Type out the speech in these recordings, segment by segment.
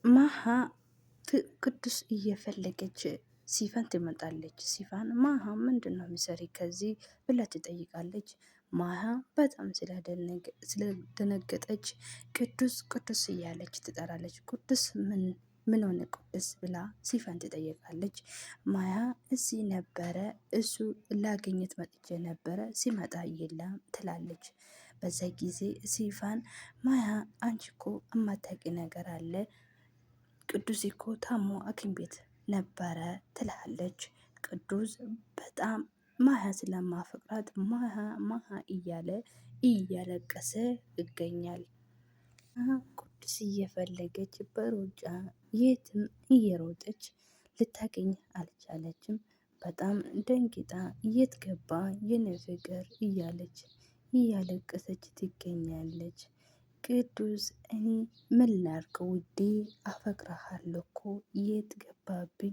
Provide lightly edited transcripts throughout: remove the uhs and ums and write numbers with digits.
ማሃ ቅዱስ እየፈለገች ሲፋን ትመጣለች። ሲፋን ማሃ ምንድን ነው የሚሰሪ ከዚህ ብላ ትጠይቃለች። ማሃ በጣም ስለደነገጠች ቅዱስ ቅዱስ እያለች ትጠራለች። ቅዱስ ምን ሆነ ቅዱስ ብላ ሲፋን ትጠይቃለች። ማያ እዚህ ነበረ እሱ ላገኘት መጥቼ ነበረ ሲመጣ የለም ትላለች። በዛ ጊዜ ሲፋን ማያ አንቺ እኮ እማታቂ ነገር አለ ቅዱስ እኮ ታሞ ሐኪም ቤት ነበረ ትላለች። ቅዱስ በጣም ማያ ስለማፈቅራት ማያ እያለ እያለቀሰ ይገኛል። ቅዱስ እየፈለገች በሩጫ የትም እየሮጠች ልታገኝ አልቻለችም። በጣም ደንግጣ የት ገባ የኔ ፍቅር እያለች እያለቀሰች ትገኛለች። ቅዱስ እኔ ምን ላድርግ ውዴ አፈቅርሃለሁ እኮ የት ገባብኝ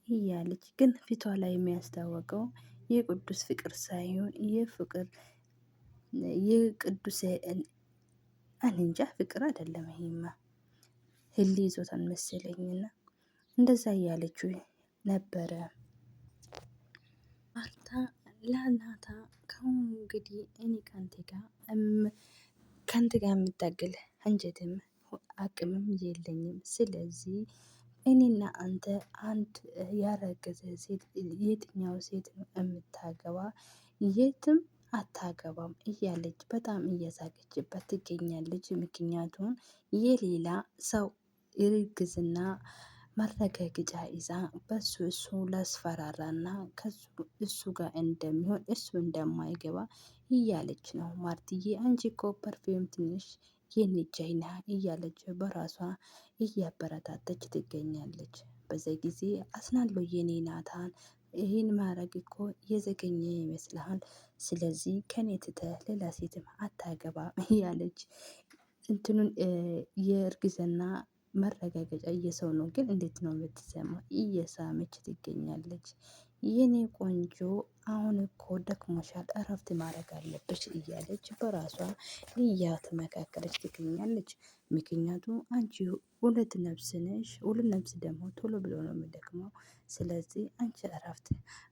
እያለች ግን ፊቷ ላይ የሚያስታወቀው የቅዱስ ፍቅር ሳይሆን የፍቅር የቅዱስ እንጃ ፍቅር አይደለም። ይሄማ ህሊ ይዞታል መሰለኝና እንደዛ እያለችው ነበረ። ማርታ ለናታ ከአሁን እንግዲህ እኔ ካንተ ጋር የምታገል አንጀትም አቅምም የለኝም። ስለዚህ እኔና አንተ አንድ ያረገዘ ሴት የትኛው ሴት ነው የምታገባ? የትም አታገባም እያለች በጣም እየሳቀችበት ትገኛለች። ምክንያቱም የሌላ ሰው እርግዝና ማረጋገጫ ይዛ በሱ እሱ ላስፈራራና እሱ ጋር እንደሚሆን እሱ እንደማይገባ እያለች ነው። ማርትዬ አንቺ እኮ ፐርፌም ትንሽ የንጃይና እያለች በራሷ እያበረታተች ትገኛለች። በዛ ጊዜ አስናለው የኔ ናታን ይህን ማድረግ እኮ የዘገኘ ይመስልሃል? ስለዚህ ከኔ ትተህ ሌላ ሴትም አታገባም እያለች እንትኑን የእርግዝና መረጋገጫ እየሰው ነው ግን እንዴት ነው የምትሰማው? እየሳመች ትገኛለች። የኔ ቆንጆ አሁን እኮ ደክሞሻል እረፍት ማድረግ አለብሽ እያለች በራሷ እያተመካከረች ትገኛለች። ምክንያቱም አንቺ ሁለት ነፍስ ነሽ፣ ሁለት ነፍስ ደግሞ ቶሎ ብሎ ነው የሚደክመው። ስለዚህ አንቺ እረፍት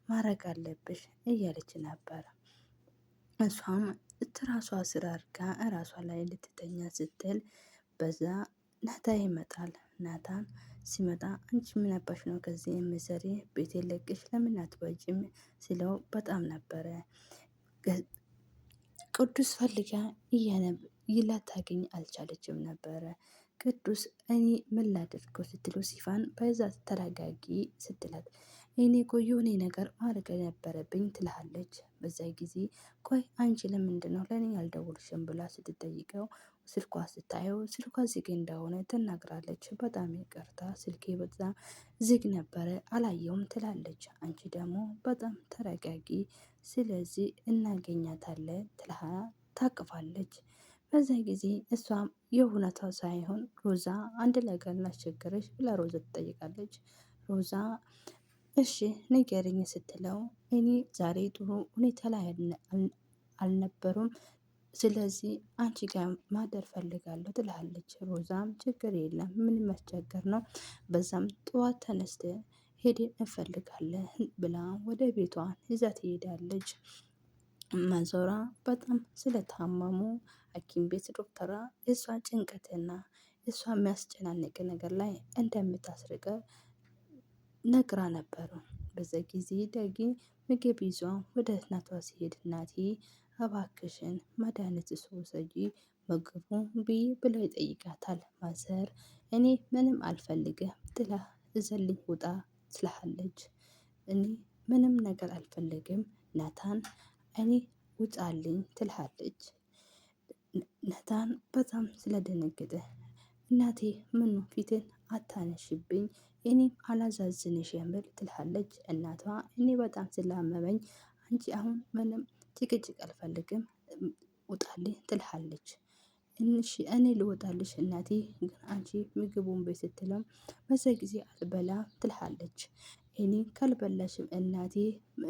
ማድረግ አለብሽ እያለች ነበረ። እሷም ትራሷ ስር አድርጋ እራሷ ላይ ልትተኛ ስትል በዛ ናታን ይመጣል። ናታን ሲመጣ አንቺ ምን አባሽ ነው ከዚህ የምትሰሪ? ቤቴን ለቀሽ ለምን አትወጪም? ሲለው በጣም ነበረ ቅዱስ ፈልጋ ላታገኝ አልቻለችም ነበረ። ቅዱስ እኔ ምን ላድርገው ስትለው ሲፋን በዛ ተረጋጊ ስትላት እኔ እኮ የሆነ ነገር ማድረግ ነበረብኝ ትልሃለች። በዛ ጊዜ ቆይ አንቺ ለምንድነው ለእኔ ያልደወልሽም ብላ ስትጠይቀው ስልኳ ስታየው ስልኳ ዝግ እንደሆነ ትናግራለች። በጣም ይቅርታ ስልኬ በዛ ዝግ ነበረ አላየውም ትላለች። አንቺ ደግሞ በጣም ተረጋጊ ስለዚህ እናገኛታለን ትልሃ ታቅፋለች። በዛ ጊዜ እሷም የእውነታው ሳይሆን ሮዛ አንድ ነገር ላስቸገረች ብላ ሮዛ ትጠይቃለች። ሮዛ እሺ ንገሪኝ ስትለው እኔ ዛሬ ጥሩ ሁኔታ ላይ አልነበሩም ስለዚህ አንቺ ጋር ማደር ፈልጋለሁ ትላለች። ሮዛም ችግር የለም ምን መስቸገር ነው በዛም ጠዋት ተነስተ ሄደን እንፈልጋለን ብላ ወደ ቤቷ ይዛ ትሄዳለች። ማዞራ በጣም ስለታመሙ ሐኪም ቤት ዶክተሯ የሷ ጭንቀትና የሷ የሚያስጨናንቅ ነገር ላይ እንደምታስርቀ ነግራ ነበሩ። በዛ ጊዜ ዳጊ ምግብ ይዞ ወደ እናቷ ሲሄድ እናቴ እባክሽን መድኃኒት ውሰጂ ምግቡ ብይ ብሎ ይጠይቃታል። ማዘር እኔ ምንም አልፈልግም ጥላ እዘልኝ ውጣ ትልሃለች። እኔ ምንም ነገር አልፈልግም ናታን እኔ ውጣልኝ ትልሃለች። ናታን በጣም ስለደነገጠ እናቴ ምኑ ፊትን አታነሽብኝ እኔም አላዛዝንሽ የምል ትልሃለች። እናቷ እኔ በጣም ስላመመኝ አንቺ አሁን ምንም ጭቅጭቅ አልፈልግም ውጣልኝ ትልሃለች። እኔ ልወጣልሽ እናቴ ግን አንቺ ምግቡን በይ ስትለው በዛ ጊዜ አልበላም ትልሃለች። እኔ ካልበላሽም እናቴ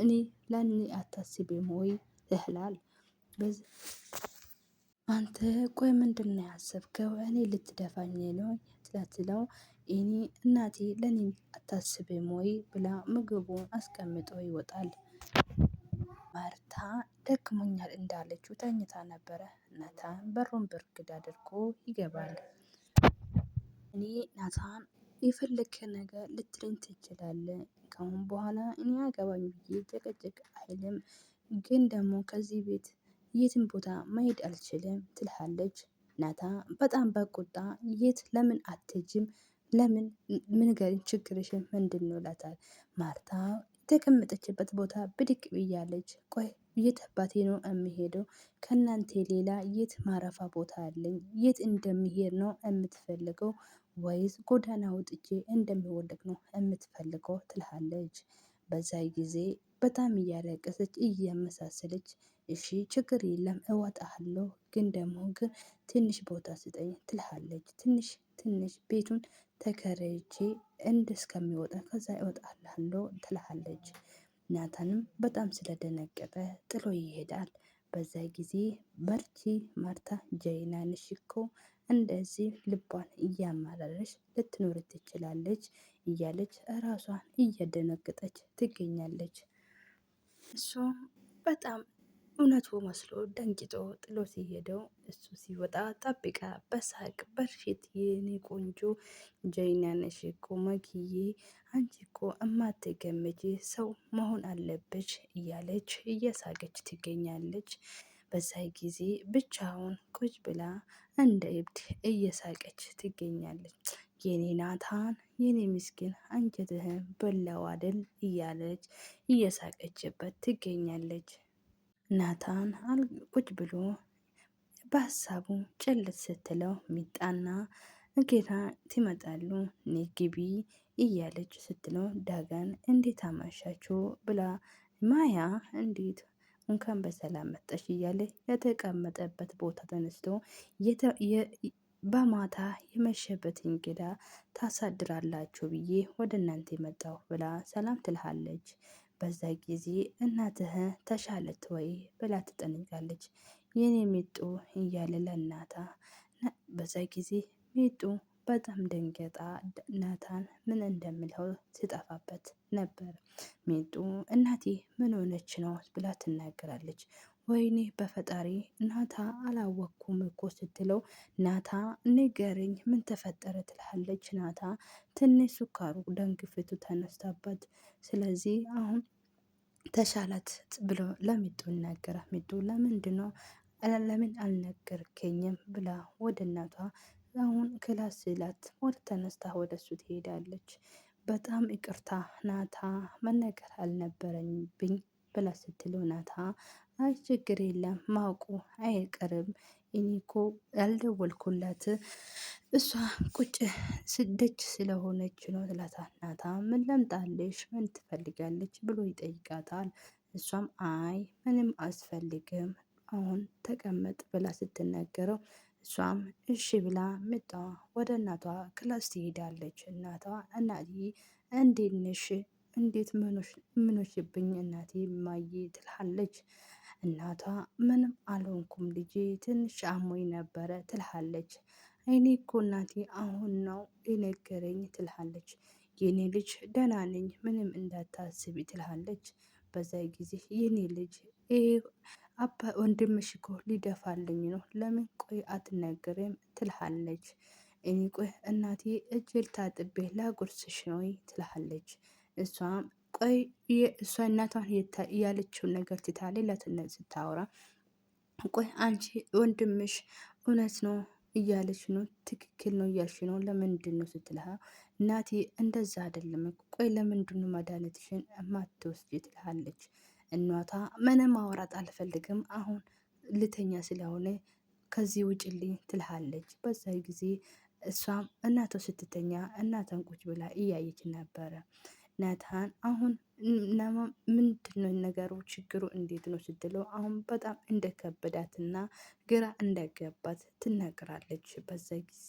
እኔ ለኔ አታስቢም ወይ ይላል። አንተ ቆይ ምንድነው ያሰብከው? እኔ ልትደፋኝ ነው ስትለው እኔ እናቴ ለኔ አታስብም ወይ ብላ ምግቡን አስቀምጦ ይወጣል። ማርታ ደክሞኛል እንዳለችው ተኝታ ነበረ። ናታን በሩን ብርግድ አድርጎ ይገባል። እኔ ናታን የፈለክ ነገር ልትለኝ ትችላለህ። ከአሁን በኋላ እኔ አገባኝ ብዬ ጭቅጭቅ አይልም። ግን ደግሞ ከዚህ ቤት የትም ቦታ መሄድ አልችልም ትልሃለች። ናታን በጣም በቁጣ የት ለምን አትሄጂም? ለምን ንገሪኝ ችግርሽን ምንድነው? ይላታል። ማርታ የተቀመጠችበት ቦታ ብድግ ብያለች። ቆይ የት አባቴ ነው የምሄደው? ከእናንተ ሌላ የት ማረፋ ቦታ አለኝ? የት እንደምሄድ ነው የምትፈልገው? ወይስ ጎዳና ወጥቼ እንደምወድቅ ነው የምትፈልገው? ትልሃለች። በዛ ጊዜ በጣም እያለቀሰች እያመሳሰለች እሺ ችግር የለም እወጣለሁ፣ ግን ደግሞ ግን ትንሽ ቦታ ስጠኝ ትልሃለች። ትንሽ ቤቱን ተከራይቼ እስከሚወጣ ከዛ እወጣልሃለሁ ትልሃለች። ናታንም በጣም ስለደነገጠ ጥሎ ይሄዳል። በዛ ጊዜ በርቺ ማርታ ጀግና ነሽ እኮ እንደዚህ ልቧን እያማረረች ልትኖር ትችላለች እያለች ራሷን እየደነገጠች ትገኛለች። እሷም በጣም እውነቱ መስሎ ደንግጦ ጥሎ ሲሄደው እሱ ሲወጣ ጠብቃ በሳቅ በርሽት የኔ ቆንጆ ጀግና ነሽ እኮ መክዬ፣ አንቺ እኮ እማትገመጂ ሰው መሆን አለብሽ እያለች እየሳቀች ትገኛለች። በዛ ጊዜ ብቻውን ቁጭ ብላ እንደ እብድ እየሳቀች ትገኛለች። የኔ ናታን የኔ ምስኪን አንጀትህን በላው አይደል እያለች እየሳቀችበት ትገኛለች። ናታን ቁጭ ብሎ በሀሳቡ ጭልጥ ስትለው ሚጣና እጌታ ትመጣሉ። ነይ ግቢ እያለች ስትለው ዳገን እንዴት አመሻችሁ ብላ ማያ እንዴት እንኳን በሰላም መጣሽ እያለ የተቀመጠበት ቦታ ተነስቶ በማታ የመሸበት እንግዳ ታሳድራላችሁ ብዬ ወደ እናንተ መጣሁ ብላ ሰላም ትልሃለች። በዛ ጊዜ እናትህ ተሻለት ወይ ብላ ትጠይቃለች። የኔ ሚጡ እያለ ለእናታ በዛ ጊዜ ሚጡ በጣም ደንገጣ ናታን ምን እንደምለው ሲጠፋበት ነበር። ሚጡ እናቴ ምን ሆነች ነው ብላ ትናገራለች። ወይኔ በፈጣሪ ናታ አላወቅኩም እኮ ስትለው ናታ ንገረኝ ምን ተፈጠረ ትልሃለች። ናታ ትንሽ ስኳሩ ደም ግፊቱ ተነስታበት ስለዚህ አሁን ተሻላት ብሎ ለሚጡ ይናገራል። ሚጡ ለምንድነው ለምን አልነገርከኝም ብላ ወደ እናቷ አሁን ክላስ ስላት ወደ ተነስታ ወደ እሱ ትሄዳለች። በጣም ይቅርታ ናታ መነገር አልነበረብኝ ብላ ስትለው ናታ አይ ችግር የለም ማውቁ አይቀርም እኔ እኮ ያልደወልኩላት እሷ ቁጭ ደጅ ስለሆነች ነው ትላታለች። ናታ ምን ለምጣልሽ ምን ትፈልጋለች ብሎ ይጠይቃታል። እሷም አይ ምንም አያስፈልግም አሁን ተቀመጥ ብላ ስትናገረው እሷም እሺ ብላ ምጣ ወደ እናቷ ክላስ ትሄዳለች። እናቷ እናቴ እንዴት ነሽ? እንዴት ምኖሽብኝ እናቴ እማዬ ትልሃለች። እናቷ ምንም አልሆንኩም ልጄ ትንሽ አሞኝ ነበረ ትልሃለች። እኔ እኮ እናቴ አሁን ነው የነገረኝ ትልሃለች። የኔ ልጅ ደህና ነኝ ምንም እንዳታስቢ ትልሃለች። በዛ ጊዜ የኔ ልጅ ወንድምሽ እኮ ሊደፋልኝ ነው ለምን ቆይ አትነግሪም ትልሃለች። እኔ ቆይ እናቴ እጅ ታጥቤ ላጉርስሽ ነው ትልሃለች። እሷም ቆይ እሷ እናቷን ያለችውን ነገር ትታ ሌላ ስታወራ ቆይ አንቺ ወንድምሽ እውነት ነው እያለች ነው ትክክል ነው እያልሽ ነው ለምንድን ነው ስትልሃ እናቴ እንደዛ አይደለም ቆይ ለምንድነው መድኃኒትሽን እማትወስጂ ትልሃለች። እናቷ ምንም ማውራት አልፈልግም አሁን ልተኛ ስለሆነ ከዚህ ውጭልኝ ትልሃለች። በዛ ጊዜ እሷም እናቷ ስትተኛ እናቷን ቁጭ ብላ እያየች ነበረ። ናታን አሁን ምንድነው ነገሩ ችግሩ እንዴት ነው ስትለው አሁን በጣም እንደከበዳትና ግራ እንደገባት ትናገራለች። በዛ ጊዜ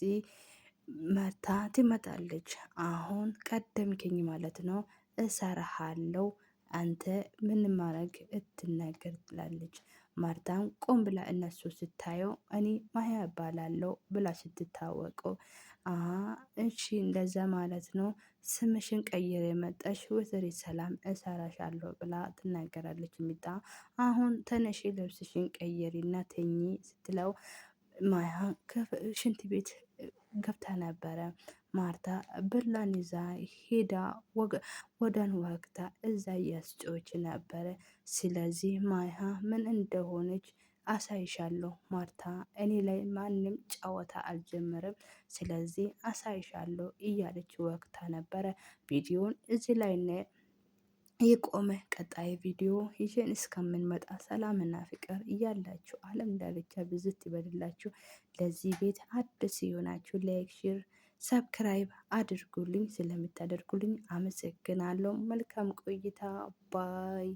መታ ትመጣለች። አሁን ቀደምከኝ ማለት ነው እሰራሃለሁ አንተ ምን ማድረግ እትናገር ትላለች። ማርታም ቆም ብላ እነሱ ስታየው እኔ ማያ እባላለሁ ብላ ስትታወቀው አ እሺ እንደዛ ማለት ነው። ስምሽን ቀይር የመጣሽ ወይዘሪት ሰላም እሰራሻለሁ ብላ ትናገራለች። ሚጣ አሁን ተነሺ ልብስሽን ቀይሪና ተኚ ስትለው ማያ ሽንት ቤት ገብታ ነበረ። ማርታ ብላን ይዛ ሄዳ ወደን ወግታ እዛ እያስጮች ነበረ። ስለዚህ ማያ ምን እንደሆነች አሳይሻለሁ ማርታ፣ እኔ ላይ ማንም ጨዋታ አልጀመረም፣ ስለዚህ አሳይሻለሁ እያለች ወቅታ ነበረ። ቪዲዮን እዚህ ላይ የቆመ። ቀጣይ ቪዲዮ ይዤን እስከምንመጣ ሰላምና ፍቅር እያላችሁ ዓለም ዳርቻ ብዝት ይበልላችሁ። ለዚህ ቤት አዲስ የሆናችሁ ላይክ፣ ሼር፣ ሰብስክራይብ አድርጉልኝ። ስለምታደርጉልኝ አመሰግናለሁ። መልካም ቆይታ ባይ